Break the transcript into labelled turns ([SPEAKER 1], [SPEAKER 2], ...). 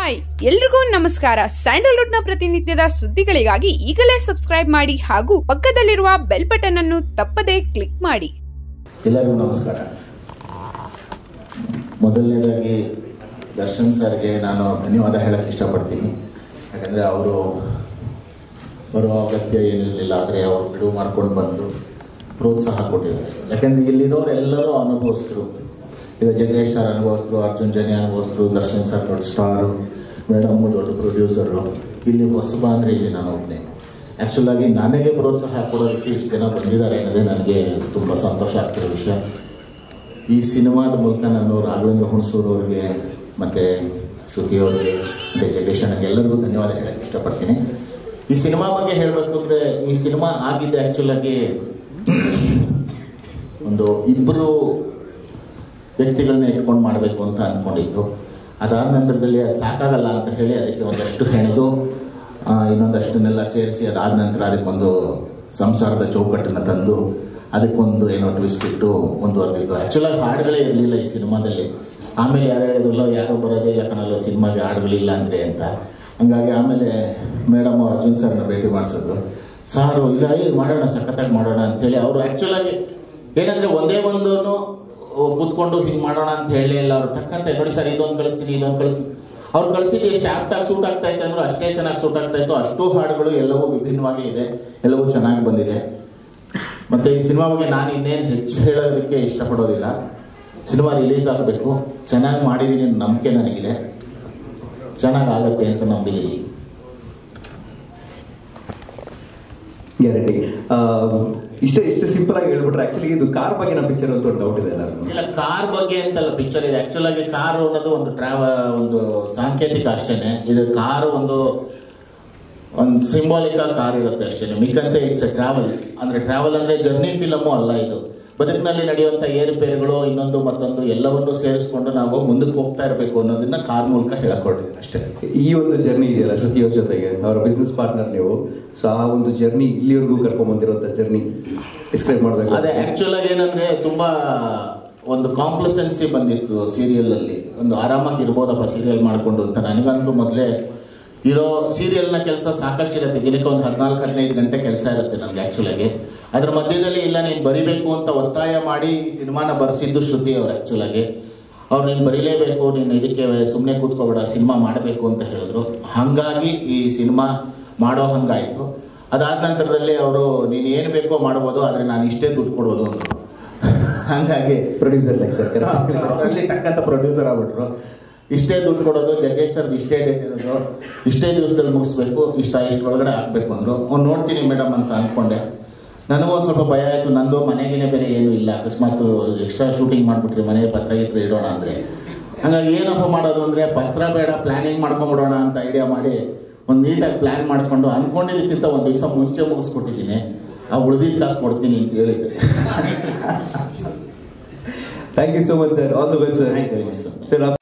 [SPEAKER 1] Hi ಎಲ್ರಿಗೂ ನಮಸ್ಕಾರ. Sandalwood ನ ಪ್ರತಿನಿತ್ಯದ ಸುದ್ದಿಗಳಿಗಾಗಿ ಈಗಲೇ ಸಬ್ಸ್ಕ್ರೈಬ್ ಮಾಡಿ ಹಾಗೂ ಪಕ್ಕದಲ್ಲಿರುವ ಬೆಲ್ ಬಟನ್ ಅನ್ನು ತಪ್ಪದೇ ಕ್ಲಿಕ್ ಮಾಡಿ.
[SPEAKER 2] ಎಲ್ಲರಿಗೂ ನಮಸ್ಕಾರ. ಮೊದಲನೇದಾಗಿ ದರ್ಶನ್ ಸರ್ಗೆ ನಾನು ಧನ್ಯವಾದ ಹೇಳಕ್ಕೆ ಇಷ್ಟಪಡ್ತೀನಿ. ಯಾಕಂದರೆ ಅವರು ಬರೋ ಅಗತ್ಯ ಏನಿರಲಿಲ್ಲ, ಆದರೆ ಅವರು ಬಿಡುವು ಮಾಡ್ಕೊಂಡು ಬಂದು ಪ್ರೋತ್ಸಾಹ ಕೊಟ್ಟಿದ್ದಾರೆ. ಯಾಕಂದರೆ ಇಲ್ಲಿರೋರೆಲ್ಲರೂ ಅನುಭವಿಸ್ತರು. ಈಗ ಜಗದೀಶ್ ಸರ್ ಅನುಭವಿಸ್ತರು, ಅರ್ಜುನ್ ಜನಿ ಅನುಭವಿಸ್ತರು, ದರ್ಶನ್ ಸರ್ ದೊಡ್ಡ ಸ್ಟಾರು, ಮೇಡಮ್ಮು ದೊಡ್ಡ ಪ್ರೊಡ್ಯೂಸರು. ಇಲ್ಲಿ ಹೊಸಬ ಅಂದರೆ ಇಲ್ಲಿ ನಾನು ಒಬ್ಬನೇ. ಆ್ಯಕ್ಚುಲಾಗಿ ನನಗೆ ಪ್ರೋತ್ಸಾಹ ಕೊಡೋದಕ್ಕೆ ಇಷ್ಟು ಜನ ಬಂದಿದ್ದಾರೆ ಅನ್ನೋದೇ ನನಗೆ ತುಂಬ ಸಂತೋಷ ಆಗ್ತಿರೋ ವಿಷಯ. ಈ ಸಿನಿಮಾದ ಮೂಲಕ ನಾನು ರಾಘವೇಂದ್ರ ಹುಣಸೂರು ಅವರಿಗೆ ಮತ್ತು ಶ್ರುತಿ ಅವರಿಗೆ ಮತ್ತು ಜಗದೀಶ್ ನನಗೆ ಎಲ್ಲರಿಗೂ ಧನ್ಯವಾದ ಹೇಳಕ್ಕೆ ಇಷ್ಟಪಡ್ತೀನಿ. ಈ ಸಿನಿಮಾ ಬಗ್ಗೆ ಹೇಳಬೇಕು ಅಂದರೆ, ಈ ಸಿನಿಮಾ ಆಗಿದ್ದೆ ಆ್ಯಕ್ಚುಲಾಗಿ ಒಂದು ಇಬ್ಬರು ವ್ಯಕ್ತಿಗಳನ್ನ ಇಟ್ಕೊಂಡು ಮಾಡಬೇಕು ಅಂತ ಅಂದ್ಕೊಂಡಿದ್ದು. ಅದಾದ ನಂತರದಲ್ಲಿ ಅದು ಸಾಕಾಗಲ್ಲ ಅಂತ ಹೇಳಿ ಅದಕ್ಕೆ ಒಂದಷ್ಟು ಹೆಣೆದು ಇನ್ನೊಂದಷ್ಟನ್ನೆಲ್ಲ ಸೇರಿಸಿ ಅದಾದ ನಂತರ ಅದಕ್ಕೊಂದು ಸಂಸಾರದ ಚೌಕಟ್ಟನ್ನು ತಂದು ಅದಕ್ಕೊಂದು ಏನೋ ಟ್ವಿಸ್ಟ್ ಇಟ್ಟು ಮುಂದುವರೆದಿದ್ದು. ಆ್ಯಕ್ಚುಲಾಗಿ ಹಾಡುಗಳೇ ಇರಲಿಲ್ಲ ಈ ಸಿನಿಮಾದಲ್ಲಿ. ಆಮೇಲೆ ಯಾರು ಹೇಳಿದ್ರಲ್ಲ, ಯಾರೋ ಬರೋದೇ ಇಲ್ಲ ಕಣಲ್ಲ ಸಿನಿಮಾಗೆ ಹಾಡುಗಳಿಲ್ಲ ಅಂದರೆ ಅಂತ. ಹಂಗಾಗಿ ಆಮೇಲೆ ಮೇಡಮ್ ಅರ್ಜುನ್ ಸರ್ನ ಭೇಟಿ ಮಾಡಿಸಿದ್ರು. ಸಾರು ಇಲ್ಲ ಮಾಡೋಣ, ಸಖತ್ತಾಗಿ ಮಾಡೋಣ ಅಂಥೇಳಿ ಅವರು ಆ್ಯಕ್ಚುಲಾಗಿ ಏನಂದರೆ ಒಂದೇ ಒಂದೂ ಕೂತ್ಕೊಂಡು ಹಿಂಗೆ ಮಾಡೋಣ ಅಂತ ಹೇಳಿ ಇಲ್ಲ. ಅವರು ಟಕ್ಕಂತ ನೋಡಿ ಸರ್ ಇದೊಂದು ಕಳಿಸ್ತೀನಿ ಅವ್ರು ಕಳಿಸಿದ್ದು ಎಷ್ಟು ಆ್ಯಕ್ಟಾಗಿ ಸೂಟ್ ಆಗ್ತಾ ಇತ್ತು ಅಂದರೂ ಅಷ್ಟೇ ಚೆನ್ನಾಗಿ ಸೂಟ್ ಆಗ್ತಾ ಇತ್ತು. ಅಷ್ಟು ಹಾಡುಗಳು ಎಲ್ಲವೂ ವಿಭಿನ್ನವಾಗಿ ಇದೆ, ಎಲ್ಲವೂ ಚೆನ್ನಾಗಿ ಬಂದಿದೆ. ಮತ್ತು ಈ ಸಿನಿಮಾ ಬಗ್ಗೆ ನಾನು ಇನ್ನೇನು ಹೆಚ್ಚು ಹೇಳೋದಕ್ಕೆ ಇಷ್ಟಪಡೋದಿಲ್ಲ. ಸಿನಿಮಾ ರಿಲೀಸ್ ಆಗಬೇಕು, ಚೆನ್ನಾಗಿ ಮಾಡಿದ್ದೀನಿ ನಂಬಿಕೆ ನನಗಿದೆ, ಚೆನ್ನಾಗಾಗತ್ತೆ ಅಂತ ನಂಬಿದ್ದೀನಿ.
[SPEAKER 3] ಗ್ಯಾರಂಟಿ. ಇಷ್ಟು ಸಿಂಪಲ್ ಆಗಿ ಹೇಳ್ಬಿಟ್ರೆ ಆಕ್ಚುಲಿ ಇದು ಕಾರ್ ಬಗ್ಗೆ ನಮ್ಮ ಪಿಕ್ಚರ್ ಅಂತ ಡೌಟ್ ಇದೆ.
[SPEAKER 2] ಇಲ್ಲ, ಕಾರ್ ಬಗ್ಗೆ ಅಂತಲ್ಲ ಪಿಕ್ಚರ್ ಇದೆ. ಆ್ಯಕ್ಚುಲಾಗಿ ಕಾರು ಅನ್ನೋದು ಒಂದು ಸಾಂಕೇತಿಕ ಅಷ್ಟೇ. ಇದು ಕಾರು ಒಂದು ಸಿಂಬಾಲಿಕ್ ಕಾರ್ ಇರುತ್ತೆ ಅಷ್ಟೇ. ಮಿಕ್ಕಂತೆ ಇಟ್ಸ್ ಎ ಟ್ರಾವೆಲ್ ಅಂದರೆ ಜರ್ನಿ ಫಿಲಮು ಅಲ್ಲ. ಇದು ಬದುಕಿನಲ್ಲಿ ನಡೆಯುವಂಥ ಏರುಪೇರುಗಳು ಇನ್ನೊಂದು ಮತ್ತೊಂದು ಎಲ್ಲವನ್ನೂ ಸೇರಿಸ್ಕೊಂಡು ನಾವು ಮುಂದಕ್ಕೆ ಹೋಗ್ತಾ ಇರಬೇಕು ಅನ್ನೋದನ್ನ ಕಾರ್ ಮೂಲಕ ಹೇಳಕೊಟ್ಟಿದ್ದೀನಿ ಅಷ್ಟೇ.
[SPEAKER 3] ಈ ಒಂದು ಜರ್ನಿ ಇದೆಯಲ್ಲ ಶ್ರುತಿಯವ್ರ ಜೊತೆಗೆ, ಅವರ ಬಿಸ್ನೆಸ್ ಪಾರ್ಟ್ನರ್ ನೀವು, ಸೊ ಆ ಒಂದು ಜರ್ನಿ ಇಲ್ಲಿವರೆಗೂ ಕರ್ಕೊಂಡ್ಬಂದಿರುವಂಥ ಜರ್ನಿ ಡಿಸ್ಕ್ರೈಬ್ ಮಾಡಬೇಕು.
[SPEAKER 2] ಅದೇ ಆ್ಯಕ್ಚುಲಾಗಿ ಏನಂದರೆ ತುಂಬ ಒಂದು ಕಾಂಪ್ಲಸೆನ್ಸಿ ಬಂದಿತ್ತು ಸೀರಿಯಲಲ್ಲಿ. ಒಂದು ಆರಾಮಾಗಿ ಇರ್ಬೋದಪ್ಪ ಸೀರಿಯಲ್ ಮಾಡಿಕೊಂಡು ಅಂತ. ನನಗಂತೂ ಮೊದಲೇ ಇರೋ ಸೀರಿಯಲ್ನ ಕೆಲಸ ಸಾಕಷ್ಟು ಇರುತ್ತೆ. ದಿನಕ್ಕೆ ಒಂದು 14-15 ಗಂಟೆ ಕೆಲಸ ಇರುತ್ತೆ ನನಗೆ ಆ್ಯಕ್ಚುಲಾಗಿ. ಅದ್ರ ಮಧ್ಯದಲ್ಲಿ ಇಲ್ಲ ನೀನು ಬರಿಬೇಕು ಅಂತ ಒತ್ತಾಯ ಮಾಡಿ ಸಿನಿಮಾನ ಬರೆಸಿದ್ದು ಶ್ರುತಿ ಅವರು. ಆ್ಯಕ್ಚುಲಾಗಿ ಅವ್ರು ನೀನು ಬರೀಲೇಬೇಕು, ನೀನು ಇದಕ್ಕೆ ಸುಮ್ಮನೆ ಕೂತ್ಕೋಬೇಡ, ಸಿನಿಮಾ ಮಾಡಬೇಕು ಅಂತ ಹೇಳಿದ್ರು. ಹಾಗಾಗಿ ಈ ಸಿನಿಮಾ ಮಾಡೋ ಹಂಗಾಯಿತು. ಅದಾದ ನಂತರದಲ್ಲಿ ಅವರು ನೀನು ಏನು ಬೇಕೋ ಮಾಡ್ಬೋದು, ಆದರೆ ನಾನು ಇಷ್ಟೇ ದುಡ್ಡು ಕೊಡೋದು ಅಂದರು. ಹಾಗಾಗಿ
[SPEAKER 3] ಪ್ರೊಡ್ಯೂಸರ್
[SPEAKER 2] ಅವರಲ್ಲಿ ತಕ್ಕಂಥ ಪ್ರೊಡ್ಯೂಸರ್ ಆಗ್ಬಿಟ್ರು. ಇಷ್ಟೇ ದುಡ್ಡು ಕೊಡೋದು, ಜಗದೀಶ್ ಸರ್ದು ಇಷ್ಟೇ ಡೇಟ್ ಇರೋದು, ಇಷ್ಟೇ ದಿವಸದಲ್ಲಿ ಮುಗಿಸ್ಬೇಕು, ಇಷ್ಟು ಒಳಗಡೆ ಹಾಕಬೇಕು ಅಂದರು. ಅವ್ನು ನೋಡ್ತೀನಿ ಮೇಡಮ್ ಅಂತ ಅಂದ್ಕೊಂಡೆ. ನನಗೂ ಒಂದು ಸ್ವಲ್ಪ ಭಯ ಆಯಿತು. ನಂದು ಮನೆಗೇ ಬೇರೆ ಏನೂ ಇಲ್ಲ, ಅಕಸ್ಮಾತ್ ಎಕ್ಸ್ಟ್ರಾ ಶೂಟಿಂಗ್ ಮಾಡಿಬಿಟ್ರಿ ಮನೆ ಪತ್ರ ಇಡೋಣ ಅಂದರೆ. ಹಾಗಾಗಿ ಏನಪ್ಪ ಮಾಡೋದು ಅಂದರೆ ಪತ್ರ ಬೇಡ, ಪ್ಲ್ಯಾನಿಂಗ್ ಮಾಡ್ಕೊಂಬಿಡೋಣ ಅಂತ ಐಡಿಯಾ ಮಾಡಿ ಒಂದು ನೀಟಾಗಿ ಪ್ಲ್ಯಾನ್ ಮಾಡಿಕೊಂಡು ಅಂದ್ಕೊಂಡಿದ್ದಕ್ಕಿಂತ ಒಂದು ದಿವಸ ಮುಂಚೆ ಮುಗಿಸ್ಕೊಟ್ಟಿದ್ದೀನಿ. ಆ ಉಳಿದಿದ್ದ ಕಾಸು ಕೊಡ್ತೀನಿ ಅಂತ ಹೇಳಿದ್ರಿ.
[SPEAKER 3] Thank you so much sir. All the best sir.
[SPEAKER 2] Thank you very much sir.